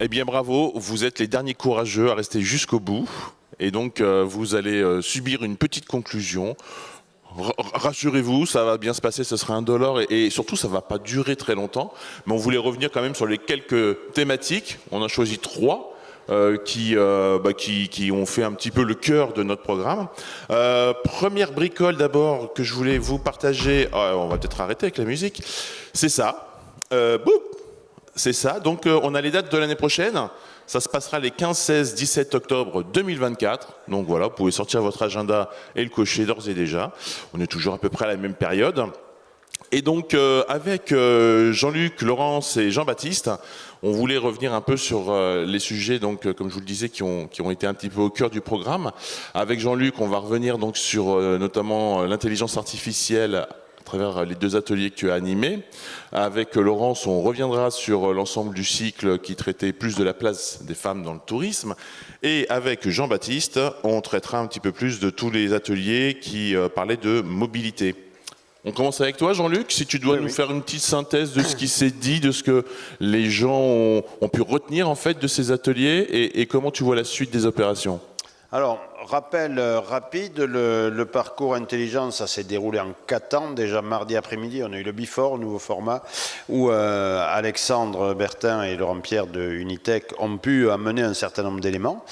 Eh bien bravo, vous êtes les derniers courageux à rester jusqu'au bout. Et donc vous allez subir une petite conclusion. Rassurez-vous, ça va bien se passer, ce sera indolore et surtout ça va pas durer très longtemps. Mais on voulait revenir quand même sur les quelques thématiques. On a choisi 3 qui ont fait un petit peu le cœur de notre programme. Première bricole d'abord que je voulais vous partager. On va peut-être arrêter avec la musique. C'est ça. Boum. C'est ça. Donc on a les dates de l'année prochaine. Ça se passera les 15, 16, 17 octobre 2024. Donc voilà, vous pouvez sortir votre agenda et le cocher d'ores et déjà. On est toujours à peu près à la même période. Et donc avec Jean-Luc, Laurence et Jean-Baptiste, on voulait revenir un peu sur les sujets, donc comme je vous le disais, qui ont été un petit peu au cœur du programme. Avec Jean-Luc, on va revenir donc sur notamment l'intelligence artificielle à travers les 2 ateliers que tu as animés. Avec Laurence, on reviendra sur l'ensemble du cycle qui traitait plus de la place des femmes dans le tourisme. Et avec Jean-Baptiste, on traitera un petit peu plus de tous les ateliers qui parlaient de mobilité. On commence avec toi, Jean-Luc, si tu dois nous faire une petite synthèse de ce qui s'est dit, de ce que les gens ont pu retenir en fait de ces ateliers et comment tu vois la suite des opérations. Alors, rappel rapide, le parcours intelligence, ça s'est déroulé en 4 ans. Déjà mardi après-midi, on a eu le Before, nouveau format, où Alexandre Bertin et Laurent Pierre de Unitech ont pu amener un certain nombre d'éléments.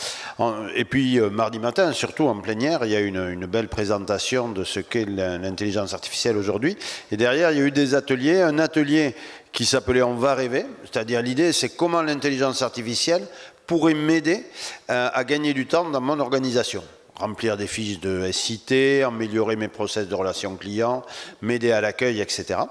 Et puis mardi matin, surtout en plénière, il y a eu une belle présentation de ce qu'est l'intelligence artificielle aujourd'hui. Et derrière, il y a eu des ateliers, un atelier qui s'appelait On va rêver, c'est-à-dire l'idée c'est comment l'intelligence artificielle pourrait m'aider à gagner du temps dans mon organisation. Remplir des fiches de SIT, améliorer mes process de relations clients, m'aider à l'accueil, etc.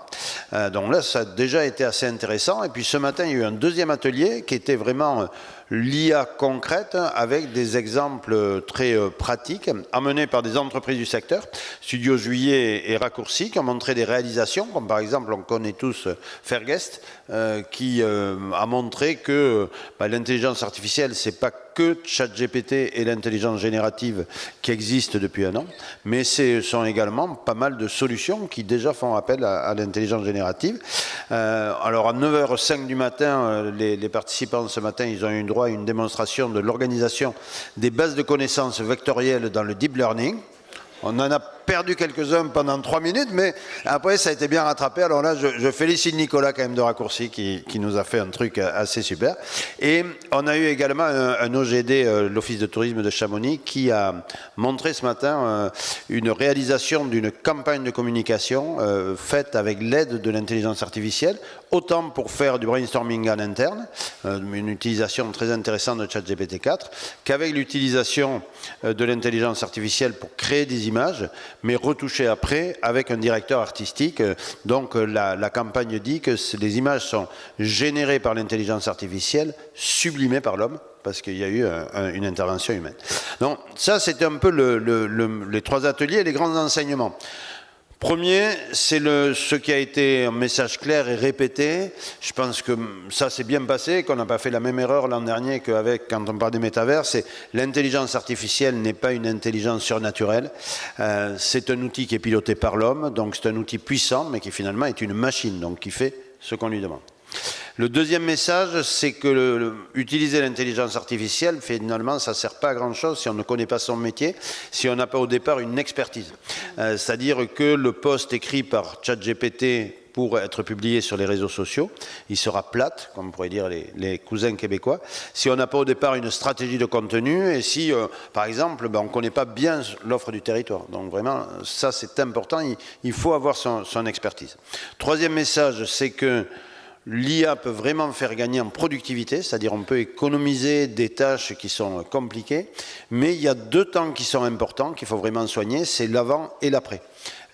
Donc là, ça a déjà été assez intéressant. Et puis ce matin, il y a eu un deuxième atelier qui était vraiment l'IA concrète avec des exemples très pratiques amenés par des entreprises du secteur. Studio Juillet et Raccourci qui ont montré des réalisations, comme par exemple, on connaît tous Fairguest, qui a montré que l'intelligence artificielle, c'est pas que ChatGPT et l'intelligence générative qui existent depuis 1 an, mais ce sont également pas mal de solutions qui déjà font appel à l'intelligence générative. Alors à 9h05 du matin, les participants ce matin, ils ont eu droit à une démonstration de l'organisation des bases de connaissances vectorielles dans le deep learning. On en a perdu quelques-uns pendant 3 minutes, mais après ça a été bien rattrapé. Alors là, je félicite Nicolas quand même de Raccourci qui nous a fait un truc assez super. Et on a eu également un OGD, l'Office de tourisme de Chamonix, qui a montré ce matin une réalisation d'une campagne de communication faite avec l'aide de l'intelligence artificielle, autant pour faire du brainstorming en interne, une utilisation très intéressante de ChatGPT 4, qu'avec l'utilisation de l'intelligence artificielle pour créer des images, mais retouchées après avec un directeur artistique. Donc la campagne dit que les images sont générées par l'intelligence artificielle, sublimées par l'homme, parce qu'il y a eu une intervention humaine. Donc ça, c'était un peu les 3 ateliers et les grands enseignements. Premier, c'est ce qui a été un message clair et répété. Je pense que ça s'est bien passé, qu'on n'a pas fait la même erreur l'an dernier quand on parle des métavers. C'est l'intelligence artificielle n'est pas une intelligence surnaturelle. C'est un outil qui est piloté par l'homme, donc c'est un outil puissant, mais qui finalement est une machine, donc qui fait ce qu'on lui demande. Le deuxième message, c'est que utiliser l'intelligence artificielle, finalement, ça ne sert pas à grand-chose si on ne connaît pas son métier, si on n'a pas au départ une expertise. C'est-à-dire que le post écrit par ChatGPT pour être publié sur les réseaux sociaux, il sera plate, comme on pourrait dire les cousins québécois, si on n'a pas au départ une stratégie de contenu et si, par exemple, on ne connaît pas bien l'offre du territoire. Donc vraiment, ça c'est important, il faut avoir son expertise. Troisième message, c'est que l'IA peut vraiment faire gagner en productivité, c'est-à-dire on peut économiser des tâches qui sont compliquées, mais il y a 2 temps qui sont importants, qu'il faut vraiment soigner, c'est l'avant et l'après.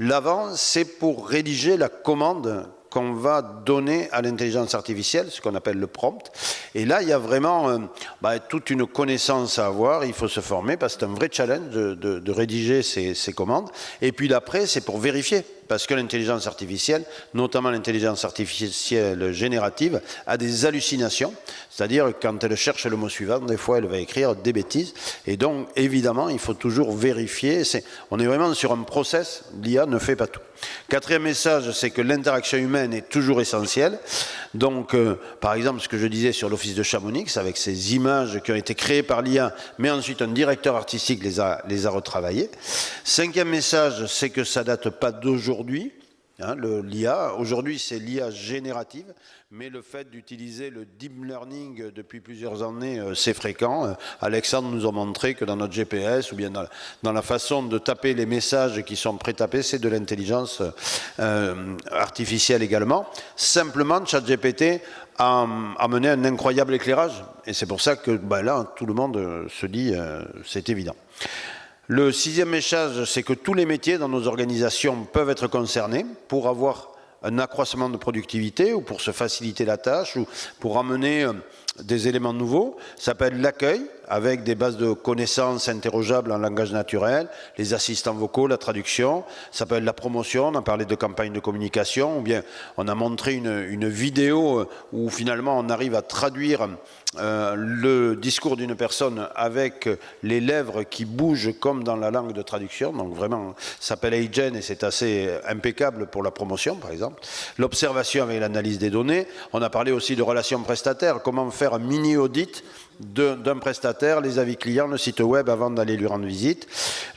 L'avant, c'est pour rédiger la commande qu'on va donner à l'intelligence artificielle, ce qu'on appelle le prompt. Et là, il y a vraiment toute une connaissance à avoir, il faut se former, parce que c'est un vrai challenge de rédiger ces commandes. Et puis l'après, c'est pour vérifier. parce que l'intelligence artificielle, notamment l'intelligence artificielle générative, a des hallucinations, c'est-à-dire quand elle cherche le mot suivant, des fois elle va écrire des bêtises, et donc évidemment il faut toujours vérifier, on est vraiment sur un process, l'IA ne fait pas tout. Quatrième message, c'est que l'interaction humaine est toujours essentielle. Donc, par exemple, ce que je disais sur l'Office de Chamonix, avec ces images qui ont été créées par l'IA, mais ensuite un directeur artistique les a retravaillées. Cinquième message, c'est que ça ne date pas d'aujourd'hui. Hein, l'IA, aujourd'hui, c'est l'IA générative, mais le fait d'utiliser le deep learning depuis plusieurs années, c'est fréquent. Alexandre nous a montré que dans notre GPS ou bien dans la façon de taper les messages qui sont pré-tapés, c'est de l'intelligence artificielle également. Simplement, ChatGPT a mené un incroyable éclairage, et c'est pour ça que là, tout le monde se dit, c'est évident. Le sixième message, c'est que tous les métiers dans nos organisations peuvent être concernés pour avoir un accroissement de productivité ou pour se faciliter la tâche ou pour amener des éléments nouveaux. Ça peut être l'accueil avec des bases de connaissances interrogeables en langage naturel, les assistants vocaux, la traduction. Ça peut être la promotion, on a parlé de campagne de communication, ou bien on a montré une vidéo où finalement on arrive à traduire le discours d'une personne avec les lèvres qui bougent comme dans la langue de traduction. Donc vraiment, ça s'appelle Agen et c'est assez impeccable pour la promotion, par exemple. L'observation avec l'analyse des données. On a parlé aussi de relations prestataires, comment faire un mini-audit d'un prestataire, les avis clients, le site web avant d'aller lui rendre visite,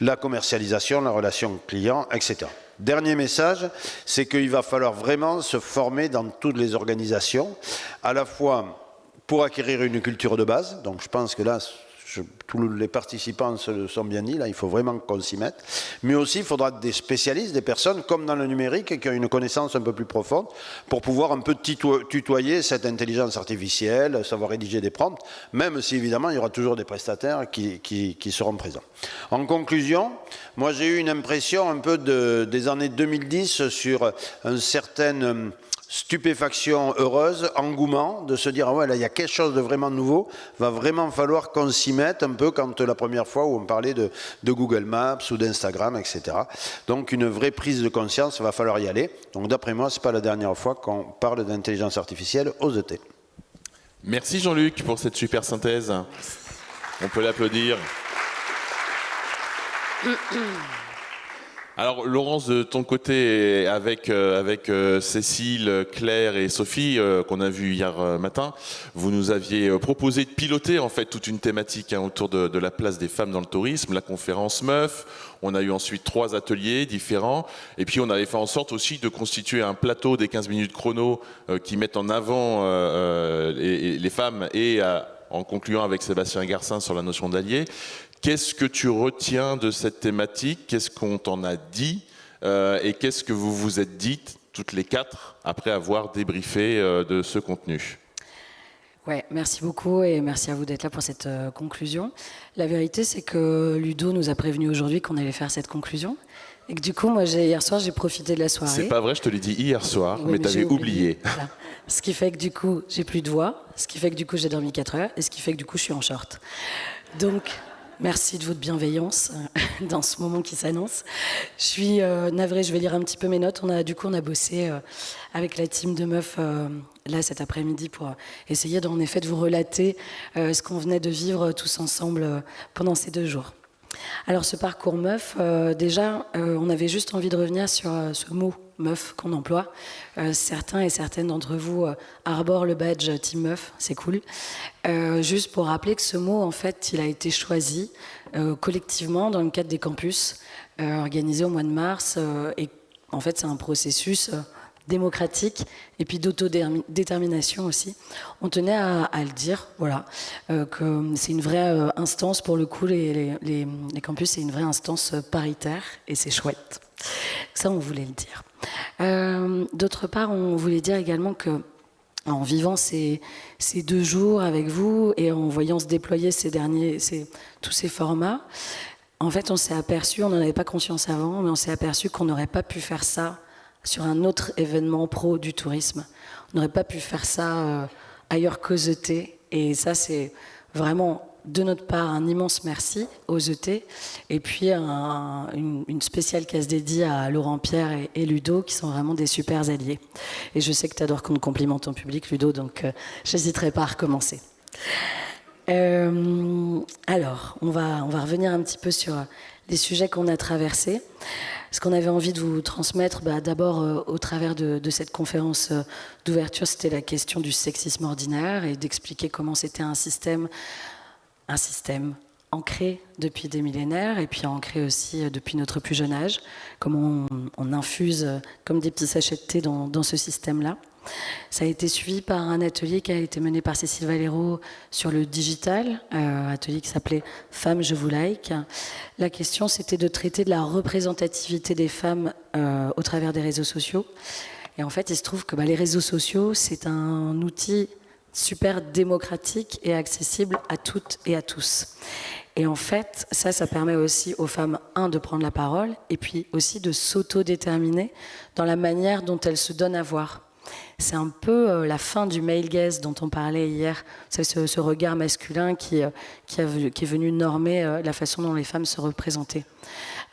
la commercialisation, la relation client, etc. Dernier message, c'est qu'il va falloir vraiment se former dans toutes les organisations, à la fois pour acquérir une culture de base, donc je pense que là, tous les participants se le sont bien dit, là il faut vraiment qu'on s'y mette, mais aussi il faudra des spécialistes, des personnes comme dans le numérique qui ont une connaissance un peu plus profonde pour pouvoir un peu tutoyer cette intelligence artificielle, savoir rédiger des prompts, même si évidemment il y aura toujours des prestataires qui seront présents. En conclusion, moi j'ai eu une impression un peu des années 2010 sur un certain stupéfaction heureuse, engouement, de se dire ah ouais là il y a quelque chose de vraiment nouveau, va vraiment falloir qu'on s'y mette un peu quand la première fois où on parlait de Google Maps ou d'Instagram, etc. Donc une vraie prise de conscience, il va falloir y aller. Donc d'après moi, c'est pas la dernière fois qu'on parle d'intelligence artificielle aux ET. Merci Jean-Luc pour cette super synthèse. On peut l'applaudir. Alors Laurence, de ton côté, avec Cécile, Claire et Sophie, qu'on a vu hier matin, vous nous aviez proposé de piloter en fait toute une thématique autour de la place des femmes dans le tourisme, la conférence Meuf. On a eu ensuite 3 ateliers différents, et puis on avait fait en sorte aussi de constituer un plateau des 15 minutes chrono qui mettent en avant les femmes et en concluant avec Sébastien Garcin sur la notion d'allié. Qu'est-ce que tu retiens de cette thématique? Qu'est-ce qu'on t'en a dit? Et qu'est-ce que vous vous êtes dites, toutes les 4, après avoir débriefé de ce contenu? Ouais, merci beaucoup et merci à vous d'être là pour cette conclusion. La vérité, c'est que Ludo nous a prévenu aujourd'hui qu'on allait faire cette conclusion. Et que du coup, moi, hier soir, j'ai profité de la soirée. C'est pas vrai, je te l'ai dit hier soir, oui, mais t'avais oublié. Voilà. Ce qui fait que du coup, j'ai plus de voix, ce qui fait que du coup, j'ai dormi 4 heures, et ce qui fait que du coup, je suis en short. Donc, merci de votre bienveillance dans ce moment qui s'annonce. Je suis navrée, je vais lire un petit peu mes notes. On a bossé avec la team de Meuf là cet après-midi pour essayer en effet de vous relater ce qu'on venait de vivre tous ensemble pendant ces 2 jours. Alors ce parcours Meuf, déjà, on avait juste envie de revenir sur ce mot Meuf qu'on emploie. Certains et certaines d'entre vous arborent le badge Team Meuf, c'est cool. Juste pour rappeler que ce mot, en fait, il a été choisi collectivement dans le cadre des campus organisés au mois de mars. Et en fait, c'est un processus démocratique et puis d'autodétermination aussi. On tenait à le dire, voilà, que c'est une vraie instance, pour le coup, les campus, c'est une vraie instance paritaire et c'est chouette. Ça, on voulait le dire. D'autre part, on voulait dire également que en vivant ces 2 jours avec vous et en voyant se déployer tous ces formats, en fait, on s'est aperçu, on n'en avait pas conscience avant, mais on s'est aperçu qu'on n'aurait pas pu faire ça sur un autre événement pro du tourisme. On n'aurait pas pu faire ça ailleurs qu'aux ET. Et ça, c'est vraiment de notre part, un immense merci aux ET, et puis une spéciale case dédiée à Laurent Pierre et Ludo, qui sont vraiment des super alliés. Et je sais que tu adores qu'on te complimente en public, Ludo, donc j'hésiterai pas à recommencer. Alors, on va revenir un petit peu sur les sujets qu'on a traversés. Ce qu'on avait envie de vous transmettre, d'abord au travers de cette conférence d'ouverture, c'était la question du sexisme ordinaire et d'expliquer comment c'était un système ancré depuis des millénaires et puis ancré aussi depuis notre plus jeune âge, comment on infuse comme des petits sachets de thé dans ce système-là. Ça a été suivi par un atelier qui a été mené par Cécile Valero sur le digital, atelier qui s'appelait « Femmes, je vous like ». La question, c'était de traiter de la représentativité des femmes au travers des réseaux sociaux. Et en fait, il se trouve que les réseaux sociaux, c'est un outil super démocratique et accessible à toutes et à tous. Et en fait, ça permet aussi aux femmes, de prendre la parole, et puis aussi de s'autodéterminer dans la manière dont elles se donnent à voir. C'est un peu la fin du male gaze dont on parlait hier, c'est ce regard masculin qui est venu normer la façon dont les femmes se représentaient.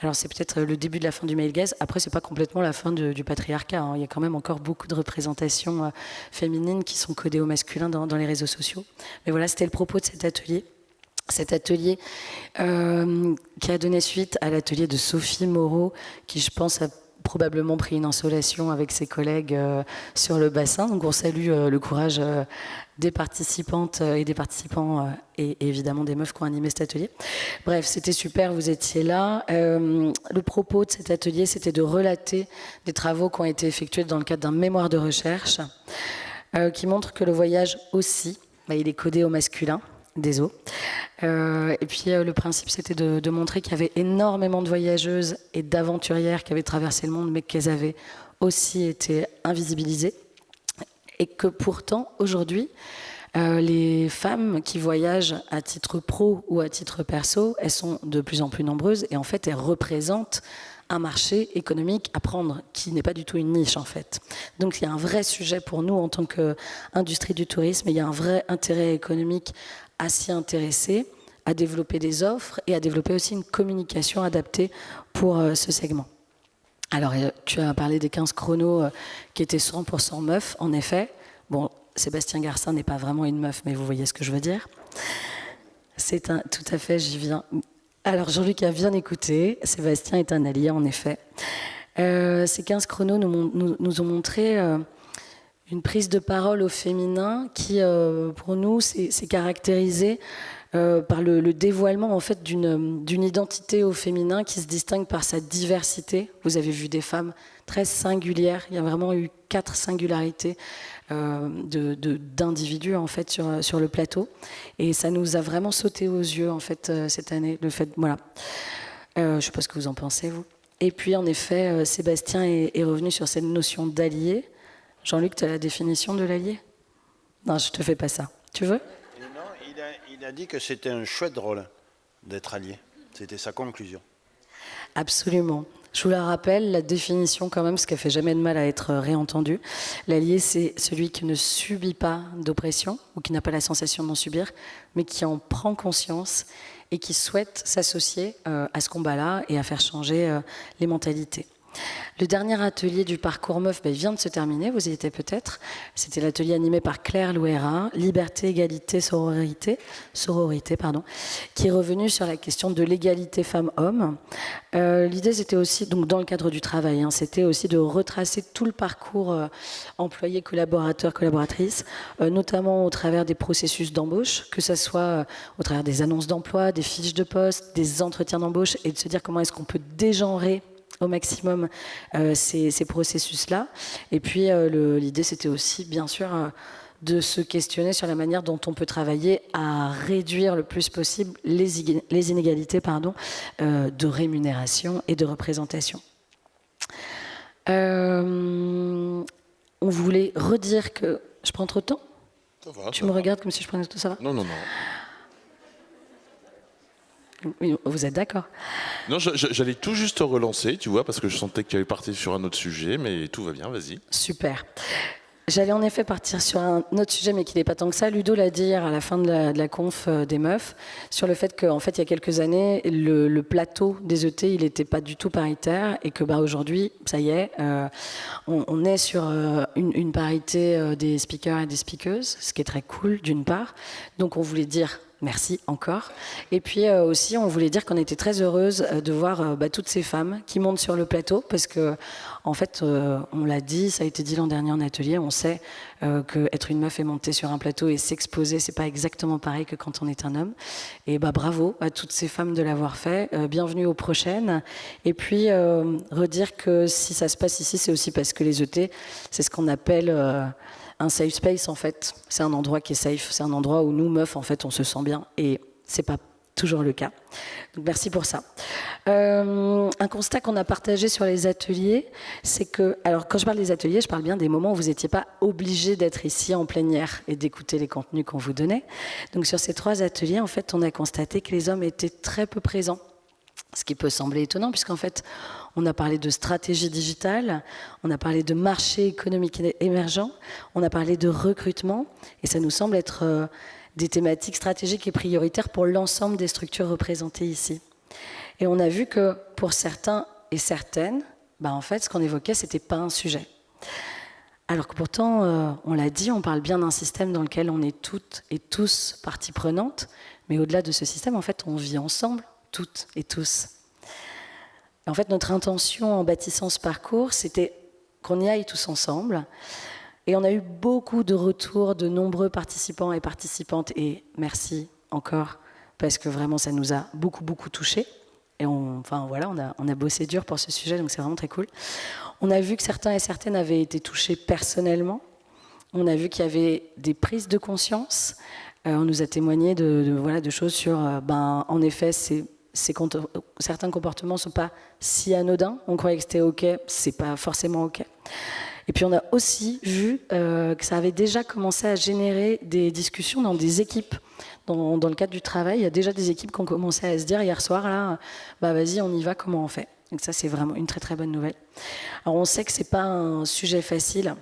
Alors c'est peut-être le début de la fin du male gaze, après c'est pas complètement la fin du patriarcat, hein. Il y a quand même encore beaucoup de représentations féminines qui sont codées au masculin dans les réseaux sociaux. Mais voilà, c'était le propos de cet atelier. Cet atelier qui a donné suite à l'atelier de Sophie Moreau, qui je pense a probablement pris une insolation avec ses collègues sur le bassin. Donc on salue le courage des participantes et des participants et évidemment des meufs qui ont animé cet atelier. Bref, c'était super, vous étiez là. Le propos de cet atelier, c'était de relater des travaux qui ont été effectués dans le cadre d'un mémoire de recherche qui montre que le voyage aussi, il est codé au masculin. Désolé. Et puis le principe, c'était de montrer qu'il y avait énormément de voyageuses et d'aventurières qui avaient traversé le monde, mais qu'elles avaient aussi été invisibilisées. Et que pourtant, aujourd'hui, les femmes qui voyagent à titre pro ou à titre perso, elles sont de plus en plus nombreuses et en fait, elles représentent un marché économique à prendre, qui n'est pas du tout une niche en fait. Donc il y a un vrai sujet pour nous en tant qu'industrie du tourisme, et il y a un vrai intérêt économique à s'y intéresser, à développer des offres et à développer aussi une communication adaptée pour ce segment. Alors, tu as parlé des 15 chronos qui étaient 100% meufs, en effet. Bon, Sébastien Garcin n'est pas vraiment une meuf, mais vous voyez ce que je veux dire. Tout à fait, j'y viens. Alors, Jean-Luc a bien écouté. Sébastien est un allié, en effet. Ces 15 chronos nous ont montré une prise de parole au féminin qui, pour nous, s'est caractérisée par le dévoilement en fait, d'une identité au féminin qui se distingue par sa diversité. Vous avez vu des femmes très singulières. Il y a vraiment eu 4 singularités d'individus en fait, sur le plateau. Et ça nous a vraiment sauté aux yeux en fait, cette année. Le fait, voilà. Je ne sais pas ce que vous en pensez, vous. Et puis, en effet, Sébastien est revenu sur cette notion d'allié. Jean-Luc, tu as la définition de l'allié? Non, je ne te fais pas ça. Tu veux? Non, il a dit que c'était un chouette rôle d'être allié. C'était sa conclusion. Absolument. Je vous la rappelle, la définition quand même, parce qu'elle ne fait jamais de mal à être réentendue. L'allié, c'est celui qui ne subit pas d'oppression ou qui n'a pas la sensation d'en subir, mais qui en prend conscience et qui souhaite s'associer à ce combat-là et à faire changer les mentalités. Le dernier atelier du parcours meuf vient de se terminer, vous y étiez peut-être. C'était l'atelier animé par Claire Louera, Liberté, Égalité, Sororité, qui est revenu sur la question de l'égalité femmes-hommes. L'idée, c'était aussi, donc dans le cadre du travail, c'était aussi de retracer tout le parcours employé, collaborateur, collaboratrice, notamment au travers des processus d'embauche, que ce soit au travers des annonces d'emploi, des fiches de poste, des entretiens d'embauche, et de se dire comment est-ce qu'on peut dégenrer au maximum ces processus-là. Et puis l'idée, c'était aussi, bien sûr, de se questionner sur la manière dont on peut travailler à réduire le plus possible les inégalités de rémunération et de représentation. On voulait redire que... Je prends trop de temps? Tu me regardes comme si je prenais tout ça va? Non. Oui, vous êtes d'accord? Non, j'allais tout juste te relancer, tu vois, parce que je sentais que tu allais partir sur un autre sujet, mais tout va bien, vas-y. Super. J'allais en effet partir sur un autre sujet, mais qui n'est pas tant que ça. Ludo l'a dit hier à la fin de la conf des meufs, sur le fait qu'en fait, il y a quelques années, le plateau des ET, il n'était pas du tout paritaire, et que aujourd'hui, ça y est, on est sur une parité des speakers et des speakers, ce qui est très cool, d'une part. Donc on voulait dire merci encore. Et puis aussi, on voulait dire qu'on était très heureuse de voir toutes ces femmes qui montent sur le plateau, parce que, en fait, on l'a dit, ça a été dit l'an dernier en atelier, on sait qu'être une meuf et monter sur un plateau et s'exposer, c'est pas exactement pareil que quand on est un homme. Et bravo à toutes ces femmes de l'avoir fait. Bienvenue aux prochaines. Et puis, redire que si ça se passe ici, c'est aussi parce que les ET, c'est ce qu'on appelle un safe space, en fait. C'est un endroit qui est safe. C'est un endroit où nous, meufs, en fait, on se sent bien. Et c'est pas toujours le cas. Donc merci pour ça. Un constat qu'on a partagé sur les ateliers, c'est que, alors quand je parle des ateliers, je parle bien des moments où vous n'étiez pas obligé d'être ici en plénière et d'écouter les contenus qu'on vous donnait. Donc sur ces 3 ateliers, en fait, on a constaté que les hommes étaient très peu présents. Ce qui peut sembler étonnant, puisqu'en fait, on a parlé de stratégie digitale, on a parlé de marché économique émergent, on a parlé de recrutement, et ça nous semble être des thématiques stratégiques et prioritaires pour l'ensemble des structures représentées ici. Et on a vu que pour certains et certaines, en fait, ce qu'on évoquait, c'était pas un sujet. Alors que pourtant, on l'a dit, on parle bien d'un système dans lequel on est toutes et tous partie prenante, mais au-delà de ce système, en fait, on vit ensemble, toutes et tous. En fait, notre intention en bâtissant ce parcours, c'était qu'on y aille tous ensemble. Et on a eu beaucoup de retours de nombreux participants et participantes. Et merci encore, parce que vraiment, ça nous a beaucoup, beaucoup touchés. Et on a bossé dur pour ce sujet, donc c'est vraiment très cool. On a vu que certains et certaines avaient été touchés personnellement. On a vu qu'il y avait des prises de conscience. On nous a témoigné de choses sur, en effet, certains comportements ne sont pas si anodins. On croyait que c'était OK, c'est pas forcément OK. Et puis on a aussi vu que ça avait déjà commencé à générer des discussions dans des équipes. Dans le cadre du travail, il y a déjà des équipes qui ont commencé à se dire hier soir, là, vas-y, on y va, comment on fait? Donc ça, c'est vraiment une très très bonne nouvelle. Alors on sait que c'est pas un sujet facile,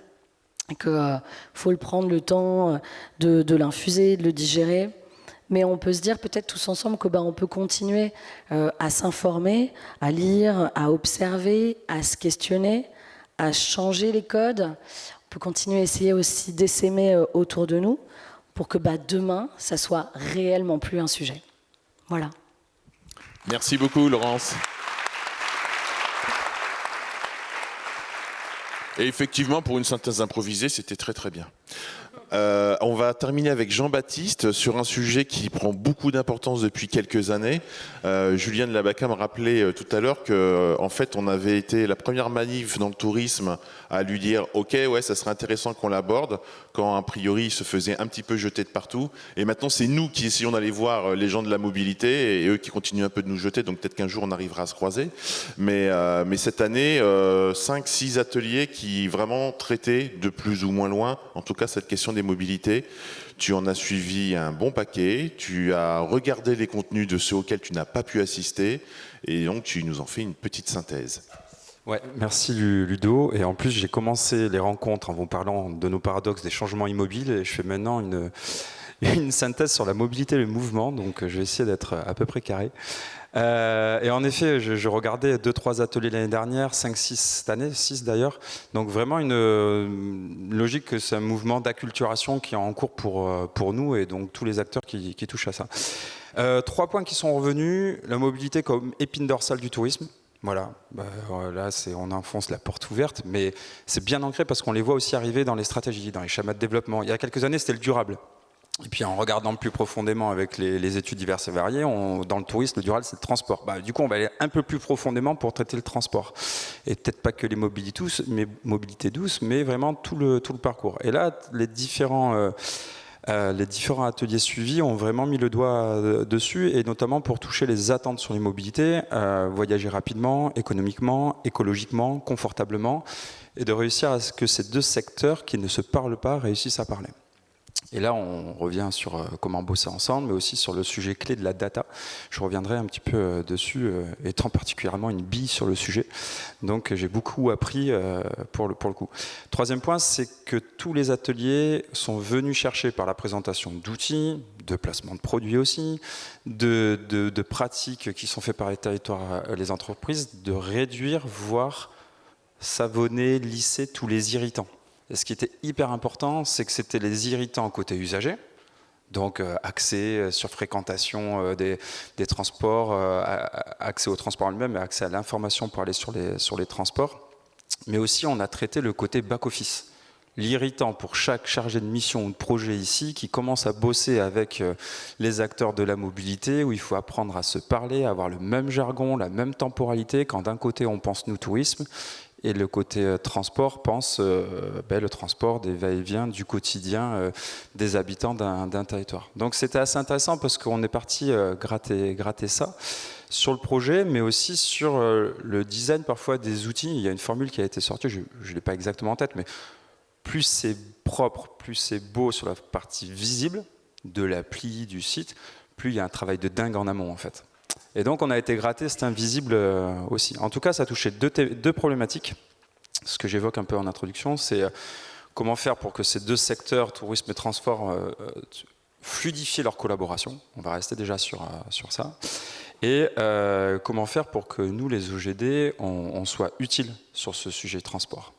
qu'il faut le prendre le temps de l'infuser, de le digérer. Mais on peut se dire peut-être tous ensemble que on peut continuer à s'informer, à lire, à observer, à se questionner, à changer les codes. On peut continuer à essayer aussi d'essaimer autour de nous pour que demain, ça soit réellement plus un sujet. Voilà. Merci beaucoup, Laurence. Et effectivement, pour une synthèse improvisée, c'était très très bien. On va terminer avec Jean-Baptiste sur un sujet qui prend beaucoup d'importance depuis quelques années. Julien de Labaca me rappelait tout à l'heure que, en fait, on avait été la première manif dans le tourisme à lui dire « Ok, ouais, ça serait intéressant qu'on l'aborde », quand a priori il se faisait un petit peu jeter de partout. Et maintenant, c'est nous qui essayons d'aller voir les gens de la mobilité et eux qui continuent un peu de nous jeter. Donc peut-être qu'un jour on arrivera à se croiser. Mais cette année, 5-6 ateliers qui vraiment traitaient de plus ou moins loin, en tout cas cette question des mobilités. Tu en as suivi un bon paquet, tu as regardé les contenus de ceux auxquels tu n'as pas pu assister et donc tu nous en fais une petite synthèse. Ouais, merci Ludo. Et en plus, j'ai commencé les rencontres en vous parlant de nos paradoxes des changements immobiles et je fais maintenant une synthèse sur la mobilité et le mouvement, donc je vais essayer d'être à peu près carré. Et en effet, je regardais 2-3 ateliers l'année dernière, 5-6 cette année, 6 d'ailleurs. Donc vraiment une logique que c'est un mouvement d'acculturation qui est en cours pour nous et donc tous les acteurs qui touchent à ça. 3 points qui sont revenus, la mobilité comme épine dorsale du tourisme. Voilà, là on enfonce la porte ouverte, mais c'est bien ancré parce qu'on les voit aussi arriver dans les stratégies, dans les schémas de développement. Il y a quelques années, c'était le durable. Et puis en regardant plus profondément avec les études diverses et variées, dans le tourisme, le durable, c'est le transport. Du coup, on va aller un peu plus profondément pour traiter le transport. Et peut-être pas que les mobilités douces, mais vraiment tout le parcours. Et là, les différents ateliers suivis ont vraiment mis le doigt dessus, et notamment pour toucher les attentes sur les mobilités, voyager rapidement, économiquement, écologiquement, confortablement, et de réussir à ce que ces deux secteurs qui ne se parlent pas réussissent à parler. Et là, on revient sur comment bosser ensemble, mais aussi sur le sujet clé de la data. Je reviendrai un petit peu dessus, étant particulièrement une bille sur le sujet. Donc, j'ai beaucoup appris pour le coup. Troisième point, c'est que tous les ateliers sont venus chercher par la présentation d'outils, de placement de produits aussi, de pratiques qui sont faites par les territoires, les entreprises, de réduire, voire savonner, lisser tous les irritants. Et ce qui était hyper important, c'est que c'était les irritants côté usager, donc accès sur fréquentation des transports, accès au transport lui-même, accès à l'information pour aller sur les transports. Mais aussi, on a traité le côté back-office. L'irritant pour chaque chargé de mission ou de projet ici qui commence à bosser avec les acteurs de la mobilité, où il faut apprendre à se parler, à avoir le même jargon, la même temporalité, quand d'un côté on pense nous tourisme, et le côté transport pense le transport des va-et-vient du quotidien des habitants d'un territoire. Donc c'était assez intéressant parce qu'on est parti gratter ça sur le projet, mais aussi sur le design parfois des outils. Il y a une formule qui a été sortie, je ne l'ai pas exactement en tête, mais plus c'est propre, plus c'est beau sur la partie visible de l'appli, du site, plus il y a un travail de dingue en amont en fait. Et donc on a été gratté cet invisible aussi. En tout cas, ça a touché deux problématiques. Ce que j'évoque un peu en introduction, c'est comment faire pour que ces deux secteurs, tourisme et transport, fluidifient leur collaboration. On va rester déjà sur ça. Et comment faire pour que nous, les OGD, on soit utiles sur ce sujet de transport.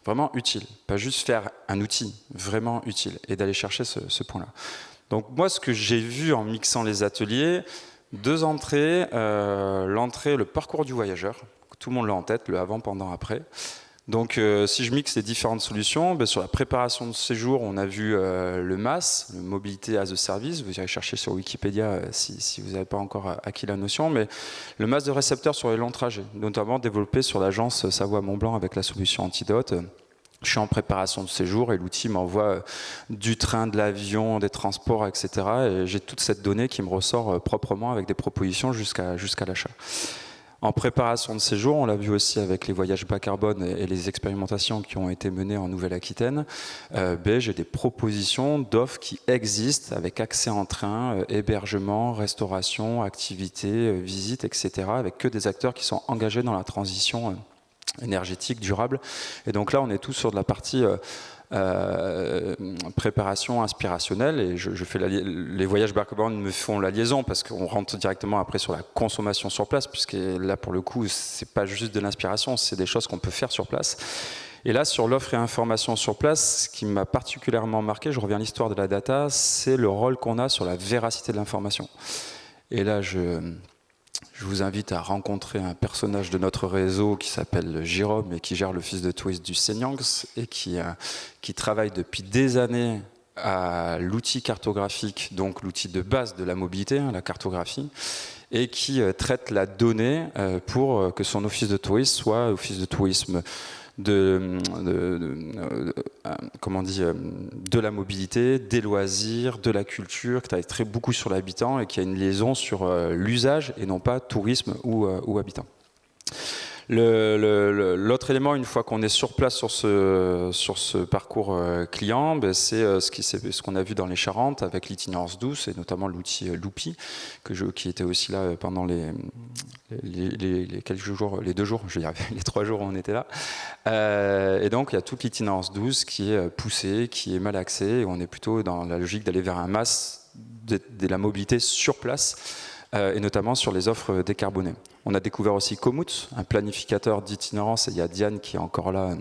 Vraiment utile, pas juste faire un outil, vraiment utile, et d'aller chercher ce point-là. Donc moi, ce que j'ai vu en mixant les ateliers, deux entrées, l'entrée, le parcours du voyageur, tout le monde l'a en tête, le avant, pendant, après. Donc si je mixe les différentes solutions, sur la préparation de séjour, on a vu le MAS, le Mobilité as a Service, vous irez chercher sur Wikipédia si vous n'avez pas encore acquis la notion, mais le MAS de récepteurs sur les longs trajets, notamment développé sur l'agence Savoie-Mont-Blanc avec la solution Antidote. Je suis en préparation de séjour et l'outil m'envoie du train, de l'avion, des transports, etc. Et j'ai toute cette donnée qui me ressort proprement avec des propositions jusqu'à l'achat. En préparation de séjour, on l'a vu aussi avec les voyages bas carbone et les expérimentations qui ont été menées en Nouvelle-Aquitaine, j'ai des propositions d'offres qui existent avec accès en train, hébergement, restauration, activités, visites, etc. avec que des acteurs qui sont engagés dans la transition énergétique, durable. Et donc là, on est tous sur de la partie préparation inspirationnelle, et je fais les voyages bas carbone me font la liaison parce qu'on rentre directement après sur la consommation sur place, puisque là pour le coup c'est pas juste de l'inspiration, c'est des choses qu'on peut faire sur place. Et là sur l'offre et information sur place, ce qui m'a particulièrement marqué, je reviens à l'histoire de la data, c'est le rôle qu'on a sur la véracité de l'information. Et là je vous invite à rencontrer un personnage de notre réseau qui s'appelle Jérôme et qui gère l'office de tourisme du Seignanx et qui travaille depuis des années à l'outil cartographique, donc l'outil de base de la mobilité, la cartographie, et qui traite la donnée pour que son office de tourisme soit office de tourisme de la mobilité, des loisirs, de la culture, qui travaille beaucoup sur l'habitant et qui a une liaison sur l'usage et non pas tourisme ou habitant. L'autre élément, une fois qu'on est sur place sur ce parcours client, c'est ce qu'on a vu dans les Charentes avec l'itinérance douce et notamment l'outil Loupi, qui était aussi là pendant les quelques jours, les 2 jours, je veux dire les 3 jours où on était là. Et donc il y a toute l'itinérance douce qui est poussée, qui est mal axée, et on est plutôt dans la logique d'aller vers un MAS de la mobilité sur place. Et notamment sur les offres décarbonées. On a découvert aussi Komoot, un planificateur d'itinérance, et il y a Diane qui est encore là,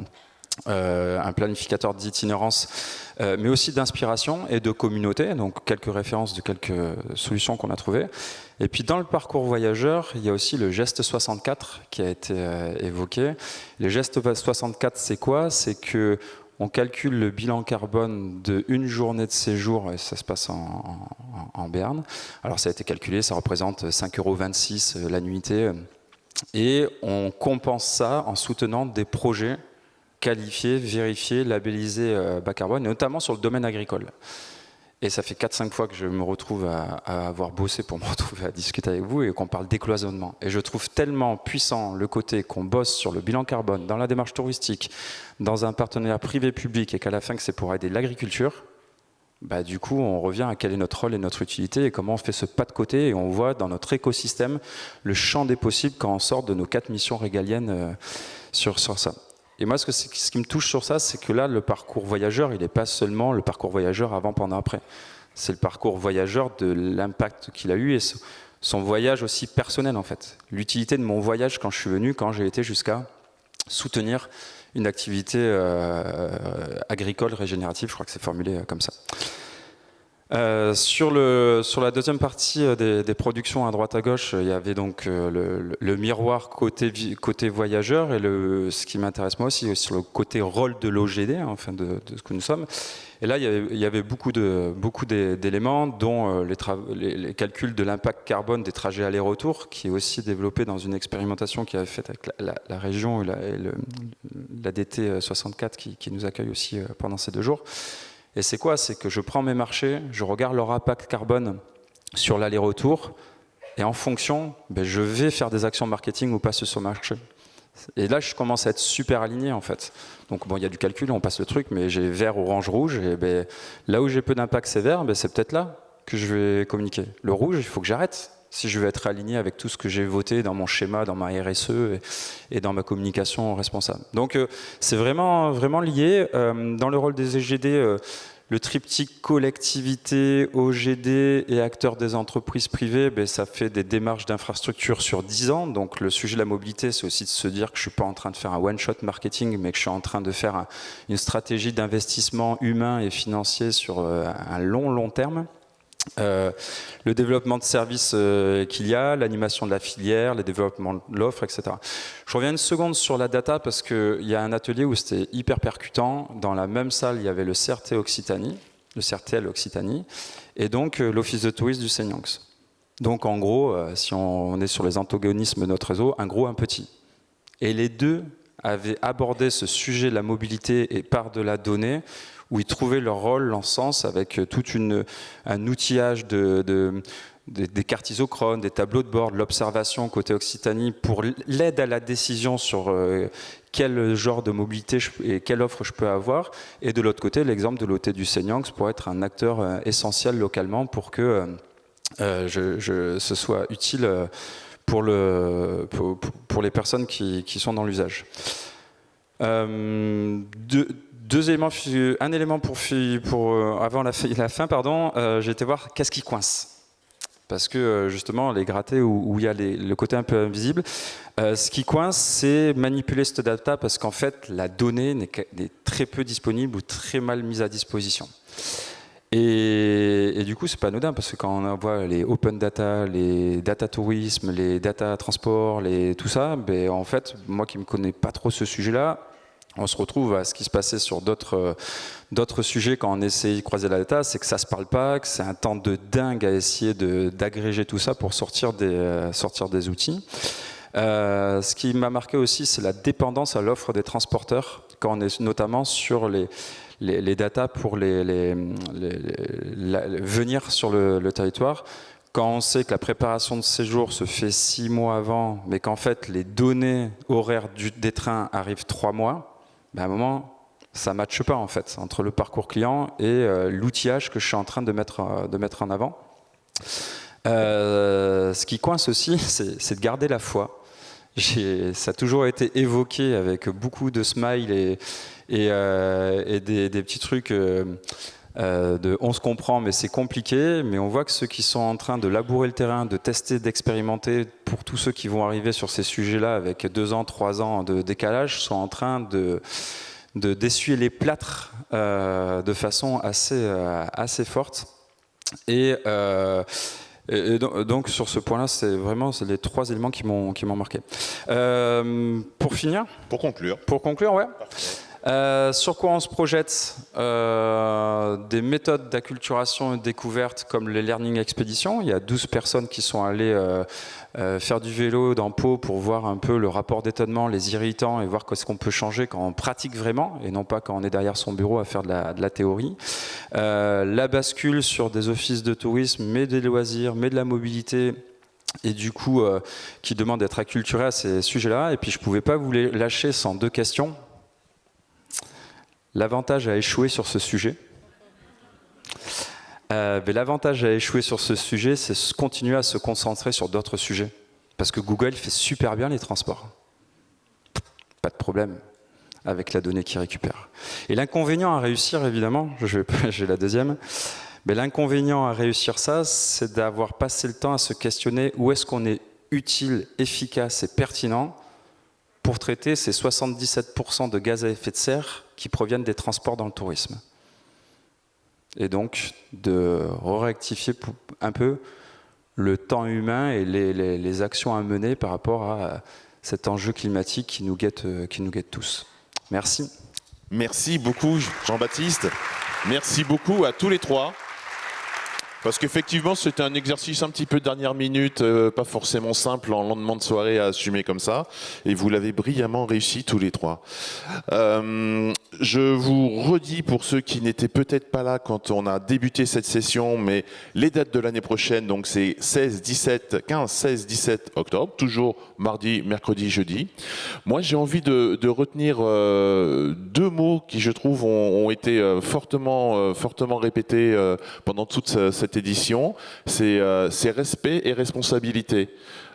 un planificateur d'itinérance, mais aussi d'inspiration et de communauté, donc quelques références de quelques solutions qu'on a trouvées. Et puis dans le parcours voyageur, il y a aussi le geste 64 qui a été évoqué. Le geste 64, c'est quoi? C'est que on calcule le bilan carbone d'une journée de séjour, et ça se passe en Béarn. Alors ça a été calculé, ça représente 5,26 € la nuitée. Et on compense ça en soutenant des projets qualifiés, vérifiés, labellisés bas carbone, notamment sur le domaine agricole. Et ça fait 4-5 fois que je me retrouve à avoir bossé pour me retrouver à discuter avec vous et qu'on parle décloisonnement. Et je trouve tellement puissant le côté qu'on bosse sur le bilan carbone, dans la démarche touristique, dans un partenariat privé-public, et qu'à la fin que c'est pour aider l'agriculture, bah, du coup, on revient à quel est notre rôle et notre utilité et comment on fait ce pas de côté et on voit dans notre écosystème le champ des possibles quand on sort de nos 4 missions régaliennes sur ça. Et moi, ce qui me touche sur ça, c'est que là, le parcours voyageur, il n'est pas seulement le parcours voyageur avant, pendant, après. C'est le parcours voyageur de l'impact qu'il a eu et son voyage aussi personnel, en fait. L'utilité de mon voyage quand je suis venu, quand j'ai été jusqu'à soutenir une activité agricole régénérative, je crois que c'est formulé comme ça. Sur la deuxième partie des productions à droite à gauche, il y avait donc le miroir côté voyageur et ce qui m'intéresse moi aussi sur le côté rôle de l'OGD, enfin de ce que nous sommes. Et là, il y avait beaucoup d'éléments, dont les calculs de l'impact carbone des trajets aller-retour, qui est aussi développé dans une expérimentation qui a été faite avec la région et la DT 64 qui nous accueille aussi pendant ces 2 jours. Et c'est quoi? C'est que je prends mes marchés, je regarde leur impact carbone sur l'aller-retour, et en fonction, je vais faire des actions marketing ou pas sur ce marché. Et là, je commence à être super aligné, en fait. Donc, bon, il y a du calcul, on passe le truc, mais j'ai vert, orange, rouge, et là où j'ai peu d'impact, c'est vert, c'est peut-être là que je vais communiquer. Le rouge, il faut que j'arrête, si je veux être aligné avec tout ce que j'ai voté dans mon schéma, dans ma RSE et dans ma communication responsable. Donc, c'est vraiment, vraiment lié. Dans le rôle des EGD, le triptyque collectivité, OGD et acteurs des entreprises privées, ça fait des démarches d'infrastructure sur 10 ans. Donc le sujet de la mobilité, c'est aussi de se dire que je ne suis pas en train de faire un one-shot marketing, mais que je suis en train de faire une stratégie d'investissement humain et financier sur un long terme. Le développement de services qu'il y a, l'animation de la filière, le développement de l'offre, etc. Je reviens une seconde sur la data parce qu'il y a un atelier où c'était hyper percutant. Dans la même salle, il y avait le CRT Occitanie, le CRTL Occitanie, et donc l'Office de tourisme du Seignox. Donc en gros, si on est sur les antagonismes de notre réseau, un gros, un petit. Et les deux avaient abordé ce sujet de la mobilité et par de la donnée, où ils trouvaient leur rôle, leur sens, avec tout un outillage des cartes isochrones, des tableaux de bord, de l'observation côté Occitanie, pour l'aide à la décision sur quel genre de mobilité et quelle offre je peux avoir. Et de l'autre côté, l'exemple de l'OT du Seignox pour être un acteur essentiel localement pour que ce soit utile pour les personnes qui sont dans l'usage. Un élément avant la fin, j'ai été voir qu'est-ce qui coince. Parce que justement, les grattés où il y a le côté un peu invisible, ce qui coince, c'est manipuler cette data parce qu'en fait, la donnée n'est très peu disponible ou très mal mise à disposition. Et du coup, c'est pas anodin parce que quand on voit les open data, les data tourisme, les data transport, tout ça, en fait, moi qui me connais pas trop ce sujet-là, on se retrouve à ce qui se passait sur d'autres sujets quand on essaye de croiser la data, c'est que ça se parle pas, que c'est un temps de dingue à essayer d'agréger tout ça pour sortir des outils. Ce qui m'a marqué aussi, c'est la dépendance à l'offre des transporteurs, quand on est notamment sur les data pour venir sur le territoire. Quand on sait que la préparation de séjour se fait 6 mois avant, mais qu'en fait les données horaires des trains arrivent 3 mois, à un moment, ça ne matche pas en fait entre le parcours client et l'outillage que je suis en train de mettre en avant. Ce qui coince aussi, c'est de garder la foi. Ça a toujours été évoqué avec beaucoup de smiles et des petits trucs on se comprend mais c'est compliqué, mais on voit que ceux qui sont en train de labourer le terrain, de tester, d'expérimenter, pour tous ceux qui vont arriver sur ces sujets-là avec 2 ans, 3 ans de décalage, sont en train d'essuyer les plâtres de façon assez forte. Et donc sur ce point-là, c'est les 3 éléments qui m'ont marqué. Pour finir, Pour conclure, ouais. Sur quoi on se projette? Des méthodes d'acculturation et de découverte comme les Learning Expeditions. Il y a 12 personnes qui sont allées faire du vélo dans Pau pour voir un peu le rapport d'étonnement, les irritants et voir qu'est-ce qu'on peut changer quand on pratique vraiment et non pas quand on est derrière son bureau à faire de la théorie. La bascule sur des offices de tourisme, mais des loisirs, mais de la mobilité, et du coup qui demande d'être acculturé à ces sujets-là. Et puis je ne pouvais pas vous les lâcher sans 2 questions. L'avantage à échouer sur ce sujet. L'avantage à échouer sur ce sujet, c'est continuer à se concentrer sur d'autres sujets. Parce que Google fait super bien les transports. Pas de problème avec la donnée qu'il récupère. Et l'inconvénient à réussir, évidemment, j'ai la deuxième, mais l'inconvénient à réussir ça, c'est d'avoir passé le temps à se questionner où est-ce qu'on est utile, efficace et pertinent pour traiter ces 77% de gaz à effet de serre qui proviennent des transports dans le tourisme. Et donc, de rectifier un peu le temps humain et les actions à mener par rapport à cet enjeu climatique qui nous guette tous. Merci. Merci beaucoup, Jean-Baptiste. Merci beaucoup à tous les trois. Parce qu'effectivement, c'était un exercice un petit peu de dernière minute, pas forcément simple en lendemain de soirée à assumer comme ça. Et vous l'avez brillamment réussi tous les trois. Je vous redis pour ceux qui n'étaient peut-être pas là quand on a débuté cette session, mais les dates de l'année prochaine, donc c'est 15, 16, 17 octobre, toujours mardi, mercredi, jeudi. Moi, j'ai envie de retenir deux mots qui, je trouve, ont été fortement répétés pendant toute cette édition, c'est respect et responsabilité.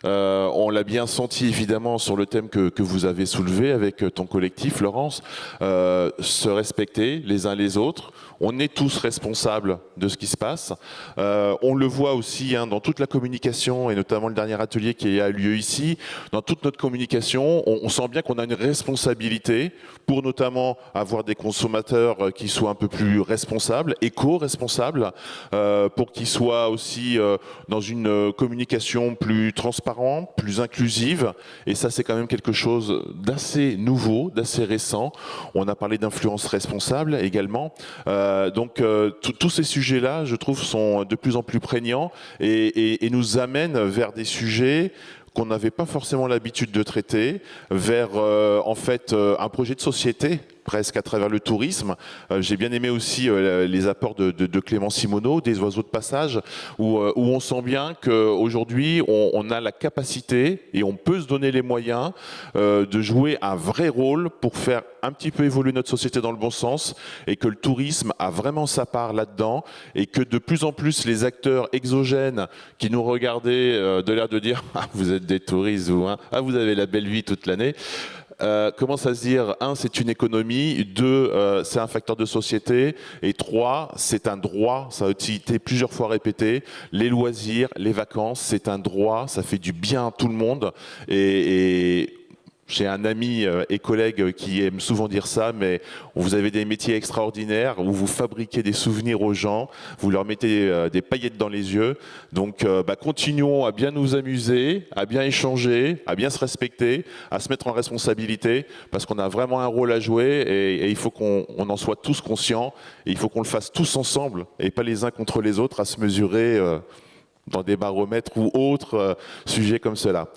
On l'a bien senti évidemment sur le thème que vous avez soulevé avec ton collectif, Laurence, se respecter les uns les autres. On est tous responsables de ce qui se passe. On le voit aussi dans toute la communication, et notamment le dernier atelier qui a lieu ici. Dans toute notre communication, on sent bien qu'on a une responsabilité pour notamment avoir des consommateurs qui soient un peu plus responsables, éco-responsables, pour qu'ils soient aussi dans une communication plus transparente, plus inclusive. Et ça, c'est quand même quelque chose d'assez nouveau, d'assez récent. On a parlé d'influence responsable également. Donc tous ces sujets-là, je trouve, sont de plus en plus prégnants et nous amènent vers des sujets qu'on n'avait pas forcément l'habitude de traiter, vers en fait un projet de société presque à travers le tourisme. J'ai bien aimé aussi les apports de Clément Simoneau, des oiseaux de passage, où on sent bien qu'aujourd'hui on a la capacité et on peut se donner les moyens de jouer un vrai rôle pour faire un petit peu évoluer notre société dans le bon sens, et que le tourisme a vraiment sa part là-dedans, et que de plus en plus les acteurs exogènes qui nous regardaient de l'air de dire ah, vous êtes des touristes, vous, hein, ah, vous avez la belle vie toute l'année, commence à se dire, un, c'est une économie, deux, c'est un facteur de société, et trois, c'est un droit, ça a été plusieurs fois répété, les loisirs, les vacances, c'est un droit, ça fait du bien à tout le monde, et j'ai un ami et collègue qui aime souvent dire ça, mais vous avez des métiers extraordinaires où vous fabriquez des souvenirs aux gens, vous leur mettez des paillettes dans les yeux. Donc continuons à bien nous amuser, à bien échanger, à bien se respecter, à se mettre en responsabilité, parce qu'on a vraiment un rôle à jouer et il faut qu'on en soit tous conscients, et il faut qu'on le fasse tous ensemble et pas les uns contre les autres à se mesurer dans des baromètres ou autres sujets comme cela.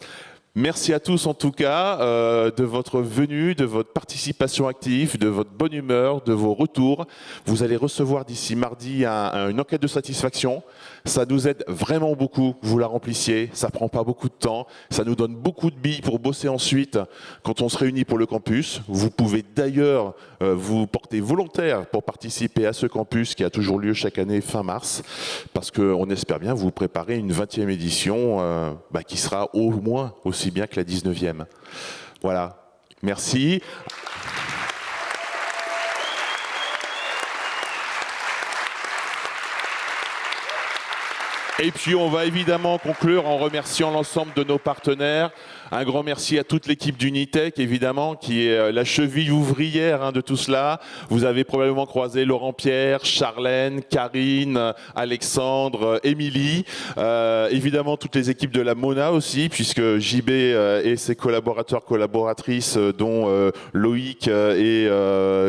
Merci à tous en tout cas de votre venue, de votre participation active, de votre bonne humeur, de vos retours. Vous allez recevoir d'ici mardi une enquête de satisfaction. Ça nous aide vraiment beaucoup, vous la remplissiez, ça prend pas beaucoup de temps, ça nous donne beaucoup de billes pour bosser ensuite quand on se réunit pour le campus. Vous pouvez d'ailleurs vous porter volontaire pour participer à ce campus qui a toujours lieu chaque année fin mars, parce qu'on espère bien vous préparer une 20e édition qui sera au moins aussi bien que la 19e. Voilà, merci. Et puis on va évidemment conclure en remerciant l'ensemble de nos partenaires. Un grand merci à toute l'équipe d'Unitech, évidemment, qui est la cheville ouvrière de tout cela. Vous avez probablement croisé Laurent Pierre, Charlène, Karine, Alexandre, Émilie. Évidemment, toutes les équipes de la Mona aussi, puisque JB et ses collaborateurs, collaboratrices, dont Loïc et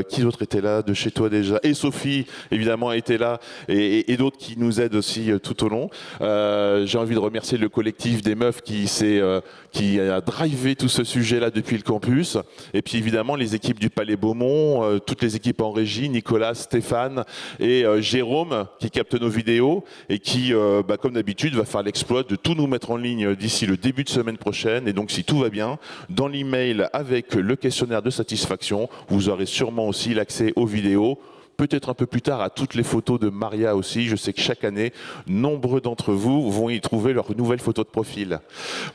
qui d'autre était là de chez toi déjà, et Sophie, évidemment, était là, et d'autres qui nous aident aussi tout au long. J'ai envie de remercier le collectif des meufs qui a drivé tout ce sujet-là depuis le campus. Et puis évidemment les équipes du Palais Beaumont, toutes les équipes en régie, Nicolas, Stéphane et Jérôme qui captent nos vidéos et qui, comme d'habitude, va faire l'exploit de tout nous mettre en ligne d'ici le début de semaine prochaine. Et donc si tout va bien, dans l'email avec le questionnaire de satisfaction, vous aurez sûrement aussi l'accès aux vidéos peut-être un peu plus tard à toutes les photos de Maria aussi. Je sais que chaque année, nombreux d'entre vous vont y trouver leur nouvelle photo de profil.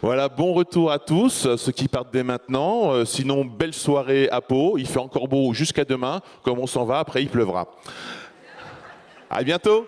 Voilà, bon retour à tous, ceux qui partent dès maintenant. Sinon, belle soirée à Pau. Il fait encore beau jusqu'à demain. Comme on s'en va, après il pleuvra. À bientôt.